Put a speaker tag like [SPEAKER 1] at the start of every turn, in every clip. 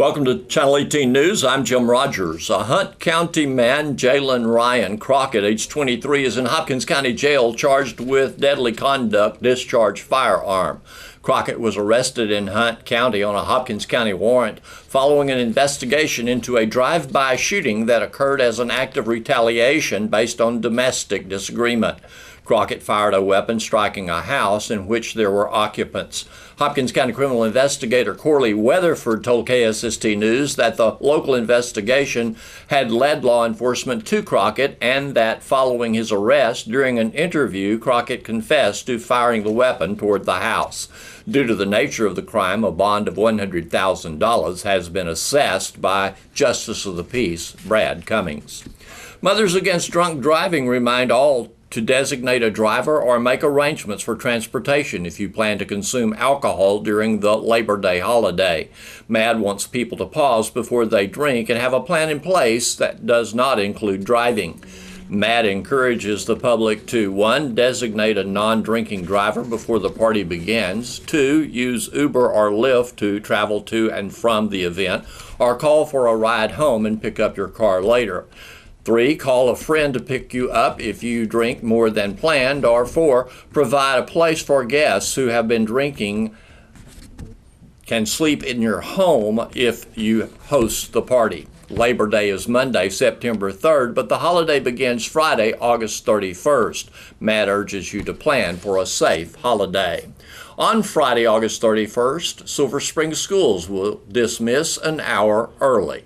[SPEAKER 1] Welcome to Channel 18 News. I'm Jim Rogers. A Hunt County man, Jalen Ryan Crockett, age 23, is in Hopkins County Jail charged with deadly conduct, discharged firearm. Crockett was arrested in Hunt County on a Hopkins County warrant following an investigation into a drive-by shooting that occurred as an act of retaliation based on domestic disagreement. Crockett fired a weapon, striking a house in which there were occupants. Hopkins County criminal investigator Corley Weatherford told KSST News that the local investigation had led law enforcement to Crockett and that following his arrest, during an interview, Crockett confessed to firing the weapon toward the house. Due to the nature of the crime, a bond of $100,000 has been assessed by Justice of the Peace Brad Cummings. Mothers Against Drunk Driving remind all to designate a driver or make arrangements for transportation if you plan to consume alcohol during the Labor Day holiday. MAD wants people to pause before they drink and have a plan in place that does not include driving. MAD encourages the public to 1. Designate a non-drinking driver before the party begins, 2. Use Uber or Lyft to travel to and from the event, or call for a ride home and pick up your car later. 3. Call a friend to pick you up if you drink more than planned. Or 4. Provide a place for guests who have been drinking can sleep in your home if you host the party. Labor Day is Monday, September 3rd, but the holiday begins Friday, August 31st. Matt urges you to plan for a safe holiday. On Friday, August 31st, Silver Spring schools will dismiss an hour early.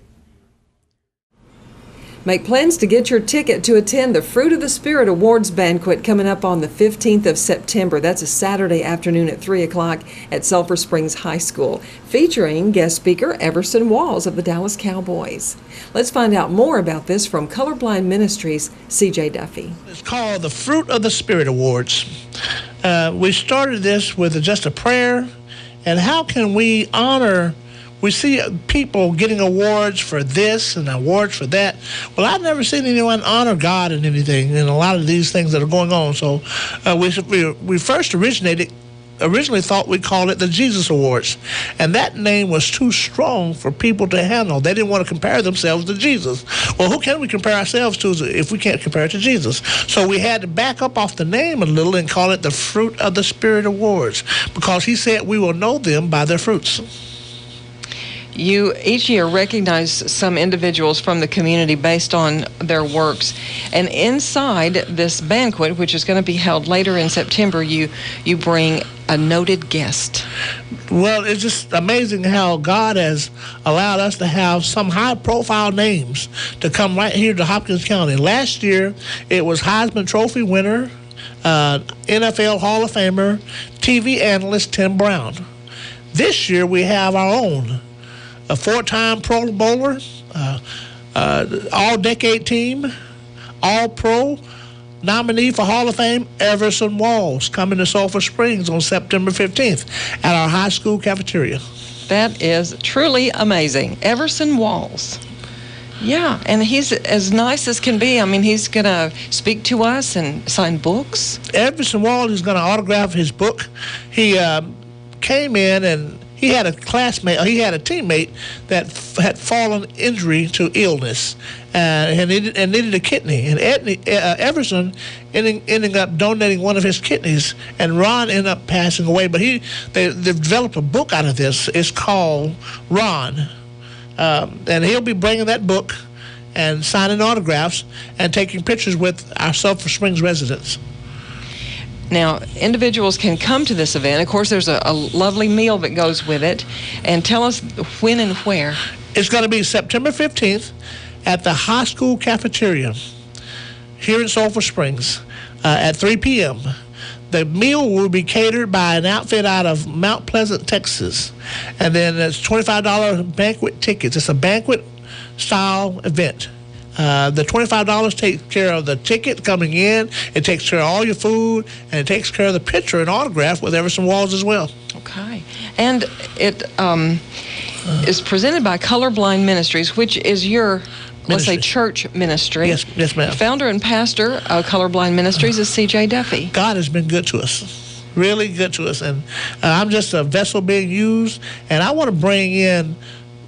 [SPEAKER 2] Make plans to get your ticket to attend the Fruit of the Spirit Awards banquet coming up on the 15th of September. That's a Saturday afternoon at 3 o'clock at Sulphur Springs High School, featuring guest speaker Everson Walls of the Dallas Cowboys. Let's find out more about this from Colorblind Ministries' C.J. Duffy.
[SPEAKER 3] It's called the Fruit of the Spirit Awards. We started this with just a prayer, and how can we honor. We see people getting awards for this and awards for that. Well, I've never seen anyone honor God in anything, in a lot of these things that are going on. So we first originally thought we called it the Jesus Awards. And that name was too strong for people to handle. They didn't want to compare themselves to Jesus. Well, who can we compare ourselves to if we can't compare it to Jesus? So we had to back up off the name a little and call it the Fruit of the Spirit Awards, because he said we will know them by their fruits.
[SPEAKER 4] You each year recognize some individuals from the community based on their works. And inside this banquet, which is going to be held later in September, you bring a noted guest.
[SPEAKER 3] Well, it's just amazing how God has allowed us to have some high-profile names to come right here to Hopkins County. Last year, it was Heisman Trophy winner, NFL Hall of Famer, TV analyst Tim Brown. This year, we have our own. A 4-time Pro Bowler, all-decade team, all-pro, nominee for Hall of Fame, Everson Walls, coming to Sulphur Springs on September 15th at our high school cafeteria.
[SPEAKER 4] That is truly amazing. Everson Walls. Yeah, and he's as nice as can be. I mean, he's going to speak to us and sign books.
[SPEAKER 3] Everson Walls is going to autograph his book. He came in and he had a teammate that had fallen injury to illness and needed a kidney. And Everson ended up donating one of his kidneys, and Ron ended up passing away. But they've developed a book out of this. It's called Ron. And he'll be bringing that book and signing autographs and taking pictures with our Sulphur Springs residents.
[SPEAKER 4] Now, individuals can come to this event. Of course, there's a lovely meal that goes with it. And tell us when and where.
[SPEAKER 3] It's going to be September 15th at the high school cafeteria here in Sulphur Springs at 3 p.m. The meal will be catered by an outfit out of Mount Pleasant, Texas. And then it's $25 banquet tickets. It's a banquet-style event. The $25 takes care of the ticket coming in. It takes care of all your food, and it takes care of the picture and autograph with Everson Walls as well.
[SPEAKER 4] Okay. And it is presented by Colorblind Ministries, which is your, let's say, church ministry.
[SPEAKER 3] Yes, ma'am.
[SPEAKER 4] Founder and pastor of Colorblind Ministries is C.J. Duffy.
[SPEAKER 3] God has been good to us, really good to us. And I'm just a vessel being used, and I want to bring in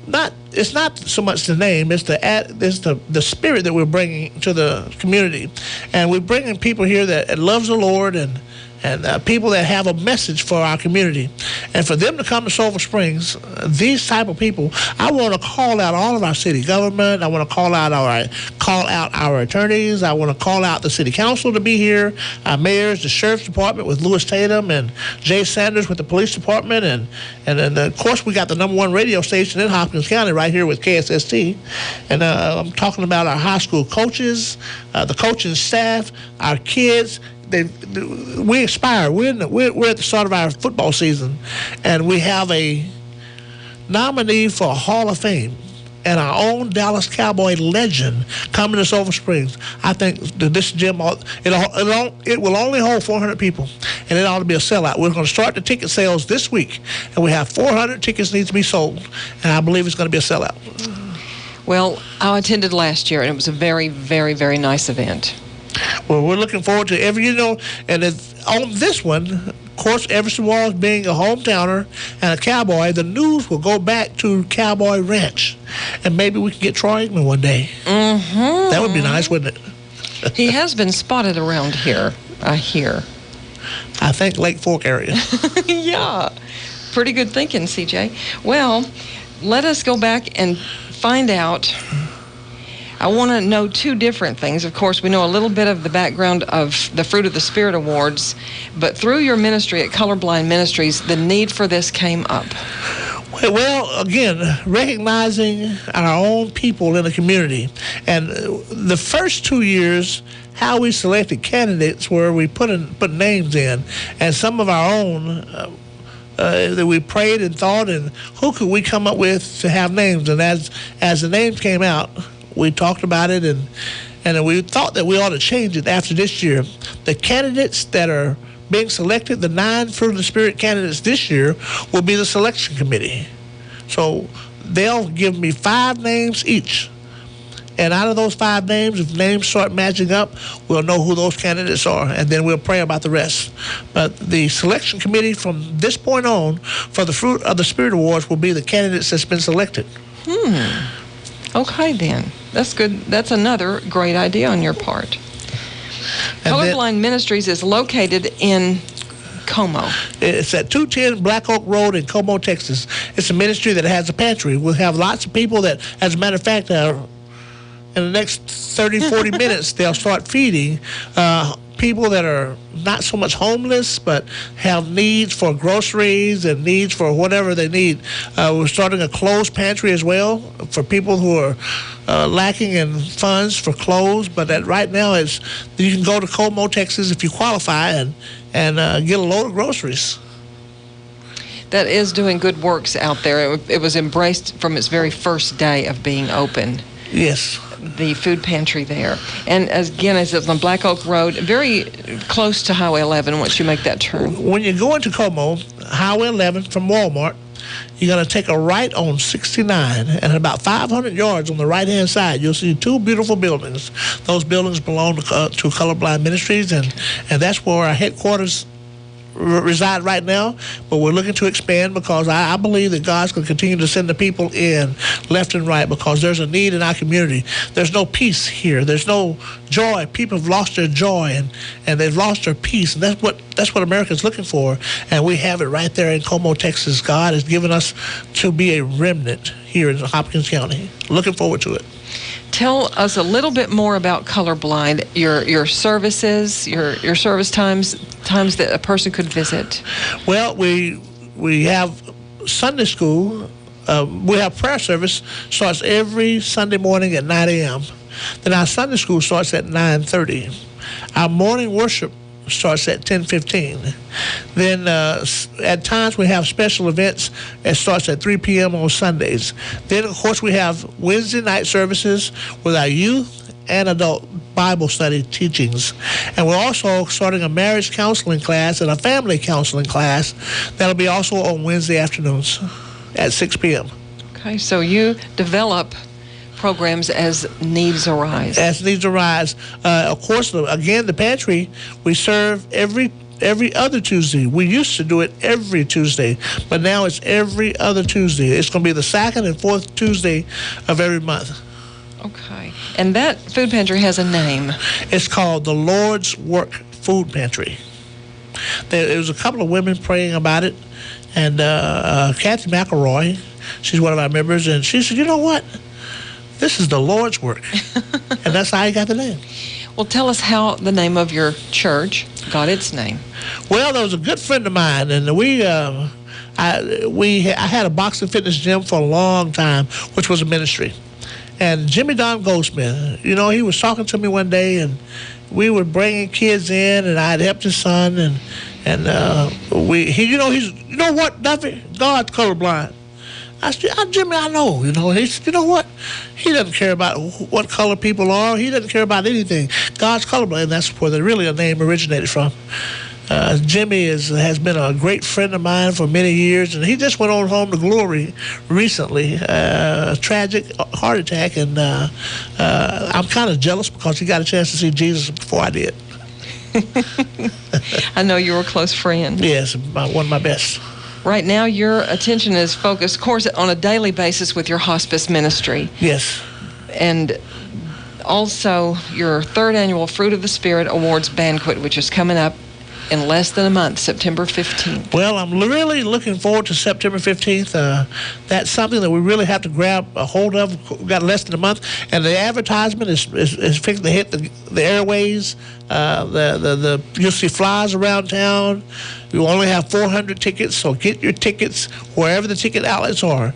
[SPEAKER 3] not it's not so much the name; it's the spirit that we're bringing to the community, and we're bringing people here that loves the Lord and people that have a message for our community. And for them to come to Sulphur Springs, these type of people, I want to call out all of our city government. I want to call out our attorneys. I want to call out the city council to be here, our mayors, the sheriff's department with Lewis Tatum and Jay Sanders with the police department, and then of course we got the #1 radio station in Hopkins County right here with KSST. And I'm talking about our high school coaches, the coaching staff, our kids. We aspire. We're at the start of our football season, and we have a nominee for a Hall of Fame and our own Dallas Cowboy legend coming to Sulphur Springs. I think that this gym, it will only hold 400 people, and it ought to be a sellout. We're going to start the ticket sales this week, and we have 400 tickets need to be sold, and I believe it's going to be a sellout.
[SPEAKER 4] Well, I attended last year, and it was a very, very, very nice event.
[SPEAKER 3] Well, we're looking forward to and on this one, of course, Everson Walls being a hometowner and a Cowboy, the news will go back to Cowboy Ranch, and maybe we can get Troy Aikman one day. Mm-hmm. That would be nice, wouldn't it?
[SPEAKER 4] He has been spotted around here, I hear.
[SPEAKER 3] I think Lake Fork area.
[SPEAKER 4] Yeah, pretty good thinking, CJ. Well, let us go back and find out. I want to know two different things. Of course, we know a little bit of the background of the Fruit of the Spirit Awards, but through your ministry at Colorblind Ministries, the need for this came up.
[SPEAKER 3] Well, again, recognizing our own people in the community. And the first 2 years, how we selected candidates were we put names in, and some of our own that we prayed and thought, and who could we come up with to have names? And as the names came out, we talked about it, and we thought that we ought to change it after this year. The candidates that are being selected, the 9 Fruit of the Spirit candidates this year, will be the selection committee. So they'll give me 5 names each. And out of those 5 names, if names start matching up, we'll know who those candidates are, and then we'll pray about the rest. But the selection committee from this point on for the Fruit of the Spirit Awards will be the candidates that's been selected.
[SPEAKER 4] Okay, then. That's good. That's another great idea on your part. Colorblind Ministries is located in Como.
[SPEAKER 3] It's at 210 Black Oak Road in Como, Texas. It's a ministry that has a pantry. We'll have lots of people that, as a matter of fact, in the next 30, 40 minutes, they'll start feeding people that are not so much homeless, but have needs for groceries and needs for whatever they need. We're starting a clothes pantry as well for people who are lacking in funds for clothes. But right now, you can go to Como, Texas, if you qualify, and get a load of groceries.
[SPEAKER 4] That is doing good works out there. It was embraced from its very first day of being open.
[SPEAKER 3] Yes.
[SPEAKER 4] The food pantry there. And again, as it's on Black Oak Road, very close to Highway 11 once you make that turn.
[SPEAKER 3] When you go into Como, Highway 11 from Walmart, you're going to take a right on 69, and about 500 yards on the right-hand side, you'll see 2 beautiful buildings. Those buildings belong to Colorblind Ministries, and that's where our headquarters reside right now, but we're looking to expand because I believe that God's going to continue to send the people in left and right because there's a need in our community. There's no peace here. There's no joy. People have lost their joy and they've lost their peace, and that's what America's looking for, and we have it right there in Como, Texas. God has given us to be a remnant here in Hopkins County. Looking forward to it.
[SPEAKER 4] Tell us a little bit more about Colorblind, your services, your service times that a person could visit.
[SPEAKER 3] Well, we have Sunday school. We have prayer service starts every Sunday morning at 9 a.m. Then our Sunday school starts at 9:30. Our morning worship starts at 10:15. Then at times we have special events that starts at 3 p.m. on Sundays. Then, of course, we have Wednesday night services with our youth and adult Bible study teachings. And we're also starting a marriage counseling class and a family counseling class that'll be also on Wednesday afternoons at 6 p.m.
[SPEAKER 4] Okay, so you develop programs as needs arise.
[SPEAKER 3] As needs arise. Of course, again, the pantry, we serve every every other Tuesday. We used to do it every Tuesday, but now it's every other Tuesday. It's going to be the second and fourth Tuesday of every month.
[SPEAKER 4] Okay. And that food pantry has a name.
[SPEAKER 3] It's called the Lord's Work Food Pantry. There was a couple of women praying about it, and Kathy McElroy, she's one of our members, and she said, you know what? This is the Lord's work. And that's how I got the name.
[SPEAKER 4] Well, tell us how the name of your church got its name.
[SPEAKER 3] Well, there was a good friend of mine, and I had a boxing fitness gym for a long time, which was a ministry. And Jimmy Don Goldsmith, you know, he was talking to me one day, and we were bringing kids in, and I had helped his son, he's, you know what, Duffy? God's colorblind. I said, Jimmy, I know, you know. He said, you know what? He doesn't care about what color people are. He doesn't care about anything. God's colorblind, and that's where the name originated from. Jimmy has been a great friend of mine for many years, and he just went on home to glory recently. A tragic heart attack, and I'm kind of jealous because he got a chance to see Jesus before I did.
[SPEAKER 4] I know you were a close friend.
[SPEAKER 3] Yes, one of my best.
[SPEAKER 4] Right now, your attention is focused, of course, on a daily basis with your hospice ministry.
[SPEAKER 3] Yes.
[SPEAKER 4] And also your third annual Fruit of the Spirit Awards Banquet, which is coming up in less than a month, September 15th.
[SPEAKER 3] Well, I'm really looking forward to September 15th. That's something that we really have to grab a hold of. We've got less than a month, and the advertisement is fixing to hit the airways. You'll see flyers around town. We only have 400 tickets, so get your tickets wherever the ticket outlets are.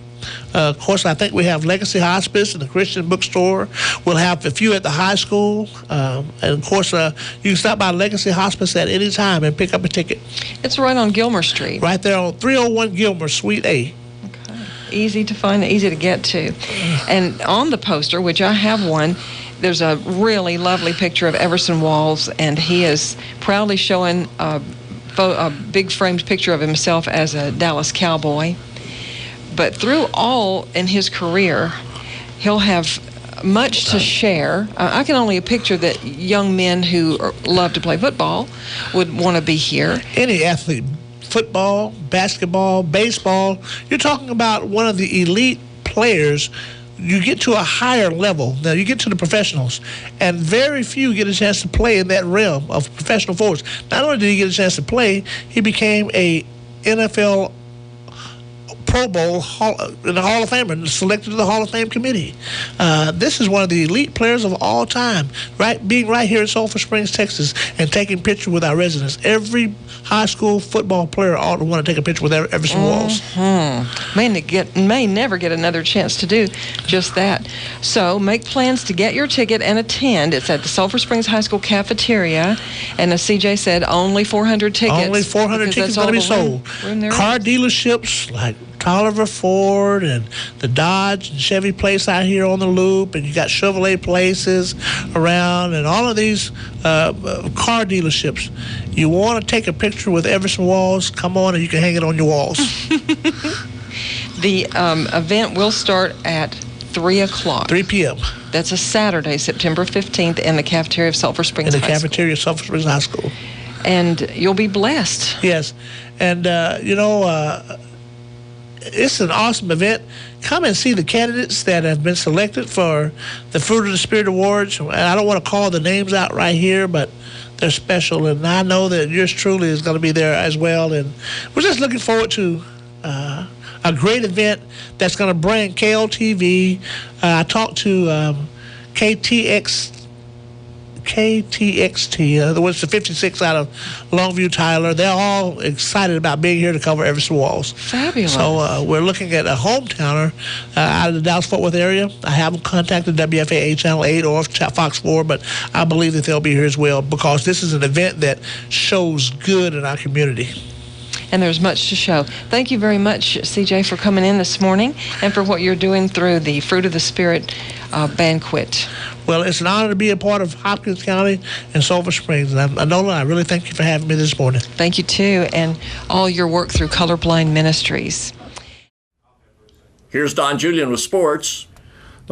[SPEAKER 3] Of course, I think we have Legacy Hospice and the Christian Bookstore. We'll have a few at the high school. And, of course, you can stop by Legacy Hospice at any time and pick up a ticket.
[SPEAKER 4] It's right on Gilmer Street.
[SPEAKER 3] Right there on 301 Gilmer, Suite A.
[SPEAKER 4] Okay. Easy to find, easy to get to. And on the poster, which I have one, there's a really lovely picture of Everson Walls, and he is proudly showing a big framed picture of himself as a Dallas Cowboy. But through all in his career, he'll have much to share. I can only picture that young men who love to play football would want to be here.
[SPEAKER 3] Any athlete, football, basketball, baseball, you're talking about one of the elite players. You get to a higher level. Now, you get to the professionals, and very few get a chance to play in that realm of professional sports. Not only did he get a chance to play, he became a NFL Pro Bowl in the Hall of Fame, and selected to the Hall of Fame committee. This is one of the elite players of all time, being right here in Sulphur Springs, Texas, and taking pictures with our residents. Every high school football player ought to want to take a picture with Everson Walls.
[SPEAKER 4] May never get another chance to do just that. So make plans to get your ticket and attend. It's at the Sulphur Springs High School cafeteria, and as CJ said, only 400 tickets.
[SPEAKER 3] Only 400 tickets going to be sold. Car dealerships like Tolliver Ford and the Dodge and Chevy place out here on the Loop, and you got Chevrolet places around, and all of these car dealerships. You want to take a picture with Everson Walls, come on, and you can hang it on your walls.
[SPEAKER 4] The event will start at 3 o'clock.
[SPEAKER 3] 3 p.m.
[SPEAKER 4] That's a Saturday, September 15th, in the cafeteria of Sulphur Springs High School.
[SPEAKER 3] In the cafeteria of Sulphur Springs High School.
[SPEAKER 4] And you'll be blessed.
[SPEAKER 3] Yes. And, it's an awesome event. Come and see the candidates that have been selected for the Fruit of the Spirit Awards. And I don't want to call the names out right here, but they're special. And I know that yours truly is going to be there as well. And we're just looking forward to a great event that's going to bring KLTV. I talked to KTXT, was the 56 out of Longview, Tyler. They're all excited about being here to cover Everson Walls.
[SPEAKER 4] Fabulous.
[SPEAKER 3] So we're looking at a hometowner out of the Dallas-Fort Worth area. I haven't contacted WFAA Channel 8 or Fox 4, but I believe that they'll be here as well, because this is an event that shows good in our community.
[SPEAKER 4] And there's much to show. Thank you very much, CJ, for coming in this morning and for what you're doing through the Fruit of the Spirit banquet.
[SPEAKER 3] Well, it's an honor to be a part of Hopkins County and Sulphur Springs. And Nola, I really thank you for having me this morning.
[SPEAKER 4] Thank you, too, and all your work through Colorblind Ministries.
[SPEAKER 1] Here's Don Julian with sports.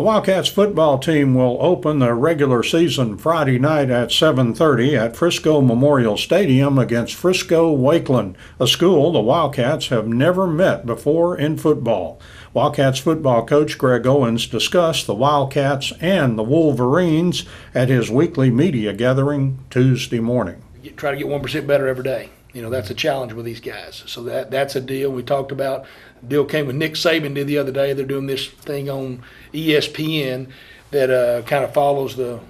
[SPEAKER 5] The Wildcats football team will open their regular season Friday night at 7:30 at Frisco Memorial Stadium against Frisco Wakeland, a school the Wildcats have never met before in football. Wildcats football coach Greg Owens discussed the Wildcats and the Wolverines at his weekly media gathering Tuesday morning.
[SPEAKER 6] Try to get 1% better every day. That's a challenge with these guys. So that's a deal. We talked about, deal came with Nick Saban did the other day. They're doing this thing on ESPN that kind of follows the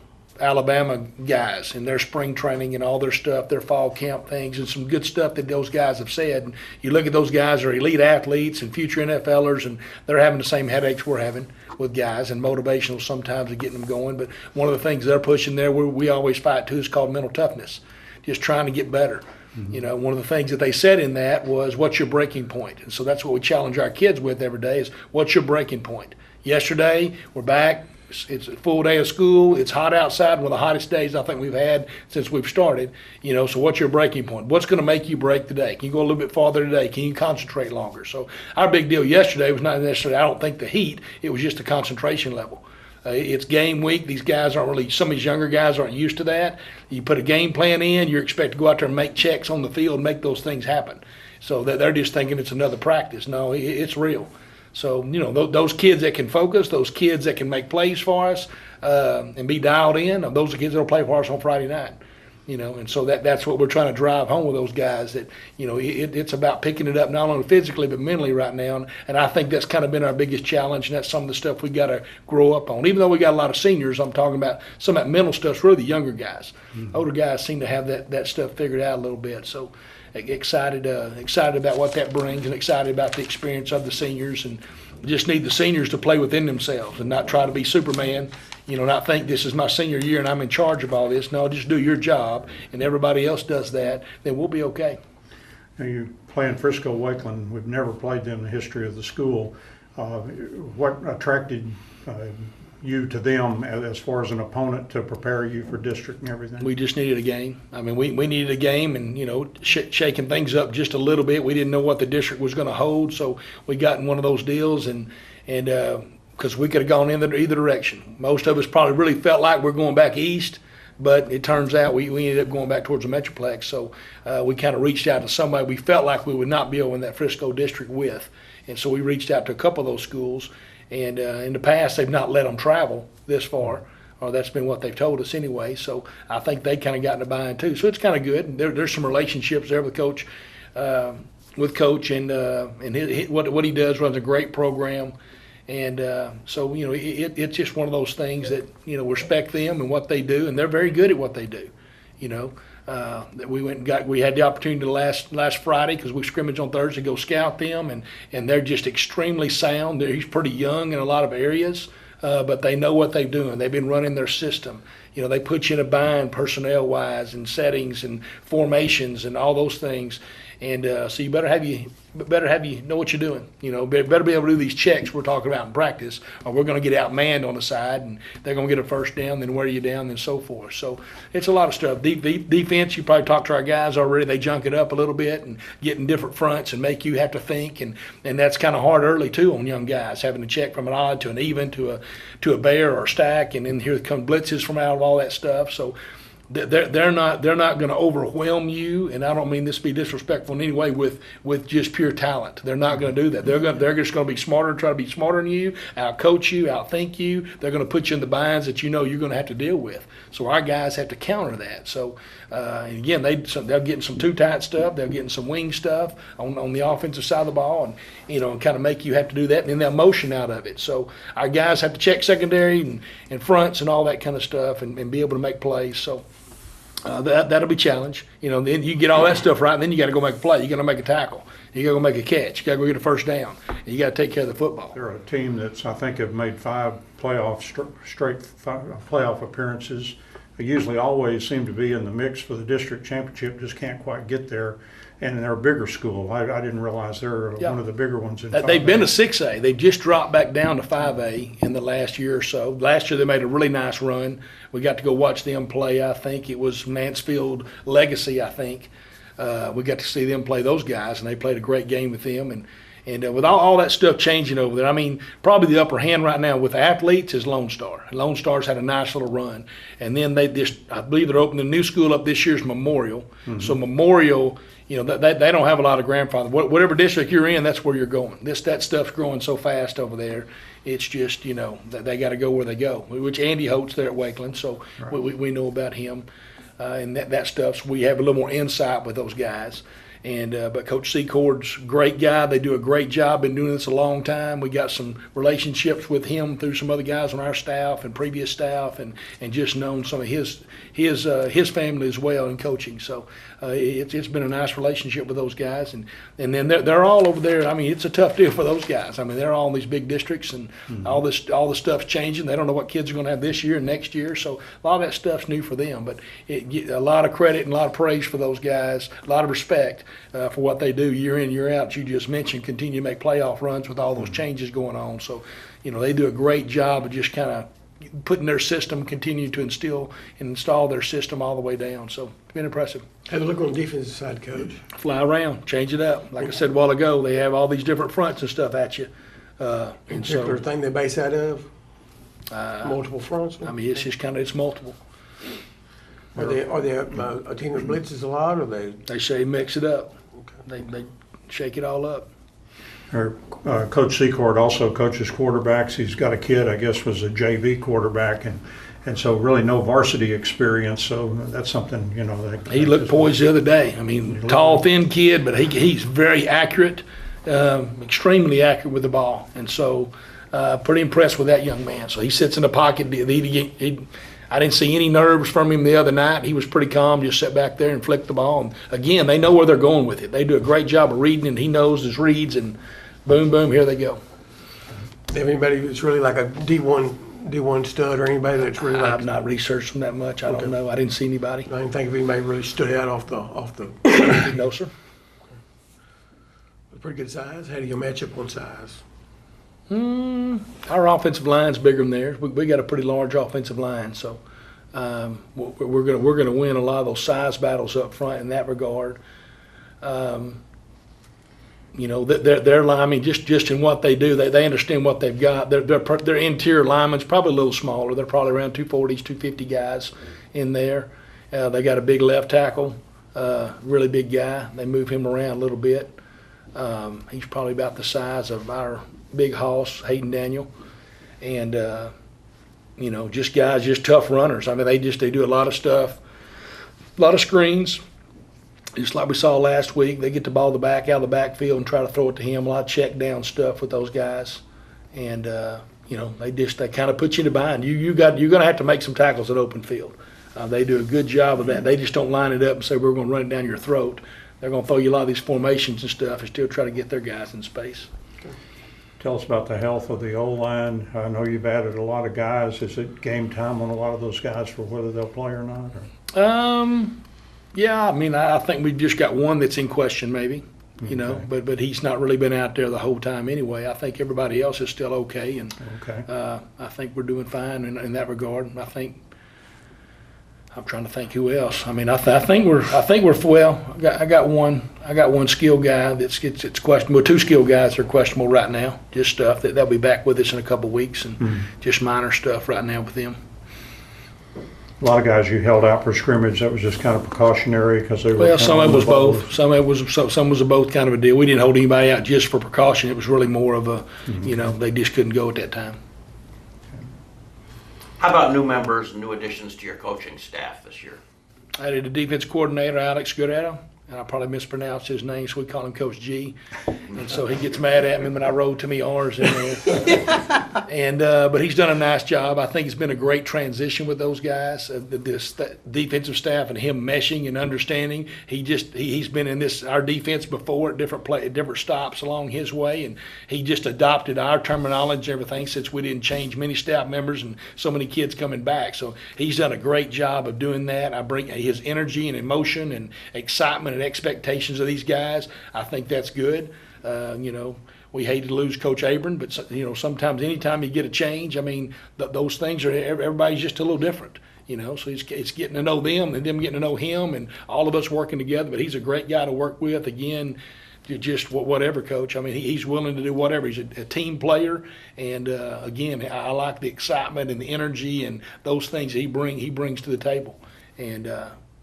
[SPEAKER 6] Alabama guys and their spring training and all their stuff, their fall camp things, and some good stuff that those guys have said. And you look at those guys are elite athletes and future NFLers, and they're having the same headaches we're having with guys, and motivational sometimes of getting them going. But one of the things they're pushing there, we always fight too, is called mental toughness, just trying to get better. Mm-hmm. One of the things that they said in that was, what's your breaking point? And so that's what we challenge our kids with every day is, what's your breaking point? Yesterday, we're back. It's a full day of school. It's hot outside, one of the hottest days I think we've had since we've started. So what's your breaking point? What's going to make you break today? Can you go a little bit farther today? Can you concentrate longer? So our big deal yesterday was not necessarily, I don't think, the heat. It was just the concentration level. It's game week. These guys aren't really, some of these younger guys aren't used to that. You put a game plan in, you're expected to go out there and make checks on the field and make those things happen. So they're just thinking it's another practice. No, it's real. So, those kids that can focus, those kids that can make plays for us and be dialed in, those are kids that will play for us on Friday night. And so that's what we're trying to drive home with those guys, that, it's about picking it up not only physically but mentally right now. And I think that's kind of been our biggest challenge, and that's some of the stuff we got to grow up on. Even though we got a lot of seniors, I'm talking about some of that mental stuff's really the younger guys. Mm-hmm. Older guys seem to have that stuff figured out a little bit. So excited about what that brings, and excited about the experience of the seniors, and just need the seniors to play within themselves and not try to be Superman, not think this is my senior year and I'm in charge of all this. No, just do your job, and everybody else does that, then we'll be okay.
[SPEAKER 5] Now, you play in Frisco Wakeland. We've never played them in the history of the school. What attracted you to them as far as an opponent to prepare you for district and everything?
[SPEAKER 6] We just needed a game. I mean, we needed a game, and shaking things up just a little bit. We didn't know what the district was going to hold, so we got in one of those deals, and because we could have gone in either direction. Most of us probably really felt like we're going back east, but it turns out we ended up going back towards the Metroplex. So we kind of reached out to somebody we felt like we would not be able in that Frisco district with, and so we reached out to a couple of those schools. And in the past, they've not let them travel this far, or that's been what they've told us anyway. So I think they kind of got in a bind too. So it's kind of good. And there's some relationships there with Coach, and what he does, runs a great program. And so it's just one of those things that respect them and what they do, and they're very good at what they do. That we had the opportunity to last Friday, because we scrimmaged on Thursday, go scout them, and they're just extremely sound. He's pretty young in a lot of areas, but they know what they're doing. They've been running their system. They put you in a bind personnel wise, and settings and formations and all those things. And so you better have you know what you're doing. Better be able to do these checks we're talking about in practice, or we're going to get outmanned on the side, and they're going to get a first down, then wear you down, and so forth. So it's a lot of stuff. Defense, you probably talked to our guys already. They junk it up a little bit and get in different fronts and make you have to think, and that's kind of hard early too on young guys, having to check from an odd to an even to a bear or a stack, and then here come blitzes from out of all that stuff. So they're not going to overwhelm you, and I don't mean this to be disrespectful in any way, with just pure talent. They're not going to do that. They're just going to be smarter, try to be smarter than you, out-coach you, out-think you. They're going to put you in the binds that you're going to have to deal with. So our guys have to counter that. So and again, they're getting some too-tight stuff. They're getting some wing stuff on the offensive side of the ball, and and kind of make you have to do that, and then they'll motion out of it. So our guys have to check secondary and fronts and all that kind of stuff, and be able to make plays. So that'll be a challenge. Then you get all that stuff right, and then you got to go make a play. You got to make a tackle. You got to go make a catch. You got to go get a first down. And you got to take care of the football.
[SPEAKER 5] They're a team that's, I think, have made 5 playoff appearances. They usually always seem to be in the mix for the district championship. Just can't quite get there. And they're a bigger school. I didn't realize they're one of the bigger ones in 5A.
[SPEAKER 6] They've been a 6A. They've just dropped back down to 5A in the last year or so. Last year they made a really nice run. We got to go watch them play. I think it was Mansfield Legacy, I think. We got to see them play those guys, and they played a great game with them. And with all that stuff changing over there, I mean, probably the upper hand right now with athletes is Lone Star. Lone Star's had a nice little run. And then I believe they're opening a new school up this year's Memorial. So Memorial, you know, they don't have a lot of grandfathers. Whatever district you're in, that's where you're going. That stuff's growing so fast over there. It's just, you know, they got to go where they go, which Andy Holt's there at Wakeland, so we know about him. And that stuff's, we have a little more insight with those guys. And but Coach Secord's a great guy. They do a great job. Been doing this a long time. We got some relationships with him through some other guys on our staff and previous staff, and just known some of his family as well in coaching. So it's been a nice relationship with those guys. And then they're all over there. I mean, it's a tough deal for those guys. I mean, they're all in these big districts, and all the stuff's changing. They don't know what kids are going to have this year and next year. So a lot of that stuff's new for them. But a lot of credit and a lot of praise for those guys. A lot of respect. For what they do year in, year out. You just mentioned continue to make playoff runs with all those changes going on. So, you know, they do a great job of just kind of putting their system, continuing to install their system all the way down. So it's been impressive.
[SPEAKER 7] How do they look on the defensive side, Coach?
[SPEAKER 6] Fly around, change it up. Like I said a while ago, they have all these different fronts and stuff at you.
[SPEAKER 7] And particular thing they base out of? Multiple fronts?
[SPEAKER 6] I mean, it's just kind of, it's multiple.
[SPEAKER 7] Are they a team that blitzes a lot, or
[SPEAKER 6] They say mix it up. Okay. They shake it all up.
[SPEAKER 5] Coach Secord also coaches quarterbacks. He's got a kid, I guess, was a JV quarterback, and so really no varsity experience. So that's something, you know.
[SPEAKER 6] He looked poised the other day. I mean, tall, thin kid, but he's very accurate, extremely accurate with the ball, and so pretty impressed with that young man. So he sits in the pocket. I didn't see any nerves from him the other night. He was pretty calm, just sat back there and flicked the ball. And again, they know where they're going with it. They do a great job of reading, and he knows his reads, and boom, boom, here they go.
[SPEAKER 7] Do you have anybody that's really like a D1 stud, or anybody that's really like?
[SPEAKER 6] I've not researched them that much. I don't know. I didn't see anybody.
[SPEAKER 7] I didn't think of anybody really stood out off the.
[SPEAKER 6] No, sir.
[SPEAKER 7] Pretty good size. How do you match up on size?
[SPEAKER 6] Our offensive line's bigger than theirs. We got a pretty large offensive line, so we're gonna win a lot of those size battles up front in that regard. You know, their line, I mean, just in what they do, they understand what they've got. Their interior linemen's probably a little smaller. They're probably around 240s, 250 guys in there. They got a big left tackle, really big guy. They move him around a little bit. He's probably about the size of our big hoss, Hayden Daniel, and you know, just guys, just tough runners. I mean, they do a lot of stuff, a lot of screens, just like we saw last week. They get the ball out of the backfield and try to throw it to him. A lot of check down stuff with those guys, and you know, they kind of put you in a bind. You're gonna have to make some tackles at open field. They do a good job of that. They just don't line it up and say we're gonna run it down your throat. They're gonna throw you a lot of these formations and stuff and still try to get their guys in space.
[SPEAKER 5] Tell us about the health of the O-line. I know you've added a lot of guys. Is it game time on a lot of those guys for whether they'll play or not?
[SPEAKER 6] Yeah, I mean, I think we've just got one that's in question maybe, you know, but he's not really been out there the whole time anyway. I think everybody else is still okay, and I think we're doing fine in that regard. I'm trying to think who else. I mean, I think we're well. I got one skilled guy it's questionable. Two skilled guys are questionable right now. Just stuff that they'll be back with us in a couple of weeks, and just minor stuff right now with them.
[SPEAKER 5] A lot of guys you held out for scrimmage. That was just kind of precautionary because they were.
[SPEAKER 6] Well, some of it was both. Some was a both kind of a deal. We didn't hold anybody out just for precaution. It was really more of a, you know, they just couldn't go at that time.
[SPEAKER 8] How about new members and new additions to your coaching staff this year?
[SPEAKER 6] I added a defense coordinator, Alex Goodadam, and I probably mispronounced his name, so we call him Coach G. And so he gets mad at me when I roll too many R's in there. And but he's done a nice job. I think it's been a great transition with those guys, this defensive staff, and him meshing and understanding. He's been in our defense before at different stops along his way, and he just adopted our terminology and everything since we didn't change many staff members and so many kids coming back. So he's done a great job of doing that. I bring his energy and emotion and excitement and expectations of these guys. I think that's good. You know, we hated to lose Coach Abram, but you know, sometimes anytime you get a change, I mean, those things are, everybody's just a little different. You know, so it's getting to know them and them getting to know him and all of us working together. But he's a great guy to work with. Again, just whatever, Coach. I mean, he's willing to do whatever. He's a team player, and again, I like the excitement and the energy and those things he brings to the table, and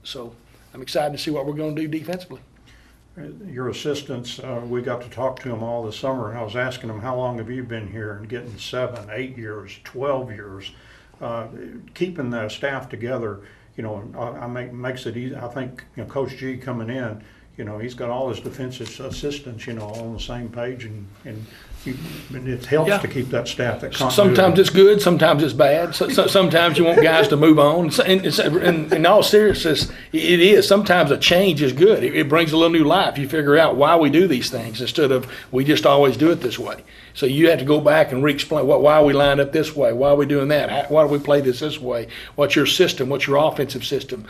[SPEAKER 6] so I'm excited to see what we're going to do defensively.
[SPEAKER 5] Your assistants, we got to talk to them all this summer, and I was asking them, how long have you been here? And getting 7, 8 years, 12 years, keeping the staff together. Makes it easy. I think Coach G coming in, he's got all his defensive assistants, on the same page, and it helps to keep that staff at continuity.
[SPEAKER 6] Sometimes it's good, sometimes it's bad. Sometimes you want guys to move on. And in all seriousness, it is. Sometimes a change is good. It brings a little new life. You figure out why we do these things instead of we just always do it this way. So you have to go back and re-explain why we lined up this way, why are we doing that, why do we play this way, what's your system, what's your offensive system.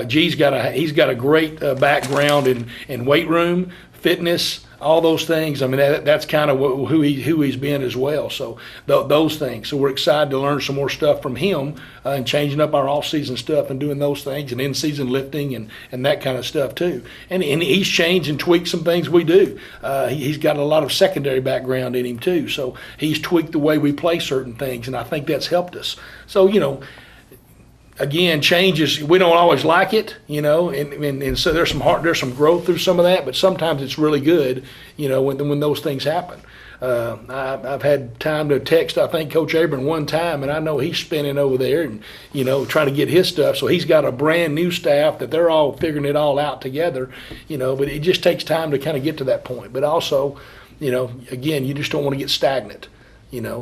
[SPEAKER 6] G's got a great background in weight room, fitness, all those things. I mean, that's kind of who he's been as well. So those things. So we're excited to learn some more stuff from him and changing up our off-season stuff and doing those things and in-season lifting and that kind of stuff too. And he's changed and tweaked some things we do. He's got a lot of secondary background in him too. So he's tweaked the way we play certain things, and I think that's helped us. So, again, changes, we don't always like it, and so there's some growth through some of that, but sometimes it's really good, when those things happen. I've had time to text, I think, Coach Abram one time, and I know he's spinning over there and, trying to get his stuff. So he's got a brand new staff that they're all figuring it all out together, but it just takes time to kind of get to that point. But also, again, you just don't want to get stagnant.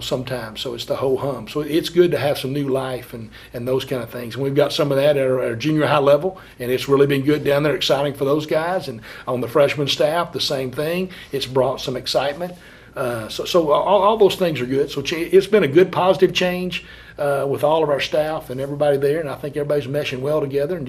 [SPEAKER 6] Sometimes. So it's the whole hum. So it's good to have some new life and those kind of things. And we've got some of that at our junior high level, and it's really been good down there, exciting for those guys. And on the freshman staff, the same thing. It's brought some excitement. So all those things are good. So it's been a good positive change with all of our staff and everybody there, and I think everybody's meshing well together.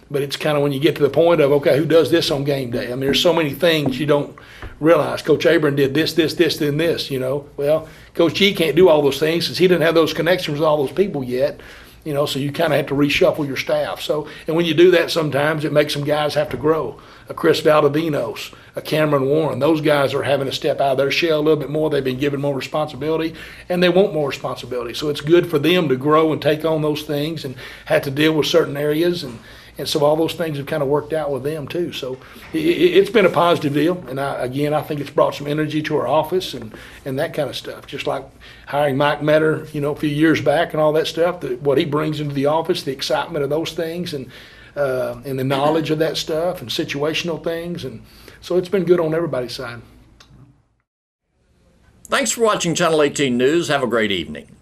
[SPEAKER 6] But it's kind of when you get to the point of, okay, who does this on game day? I mean, there's so many things you don't realize. Coach Abram did this, and this, Well, Coach G can't do all those things since he didn't have those connections with all those people yet, so you kind of have to reshuffle your staff. So, and when you do that, sometimes it makes some guys have to grow. A Chris Valdovinos, a Cameron Warren, those guys are having to step out of their shell a little bit more. They've been given more responsibility, and they want more responsibility. So it's good for them to grow and take on those things and have to deal with certain areas. And so all those things have kind of worked out with them too. So it's been a positive deal. And I think it's brought some energy to our office and that kind of stuff. Just like hiring Mike Metter, a few years back and all that stuff, what he brings into the office, the excitement of those things and the knowledge of that stuff and situational things. And so it's been good on everybody's side.
[SPEAKER 1] Thanks for watching Channel 18 News. Have a great evening.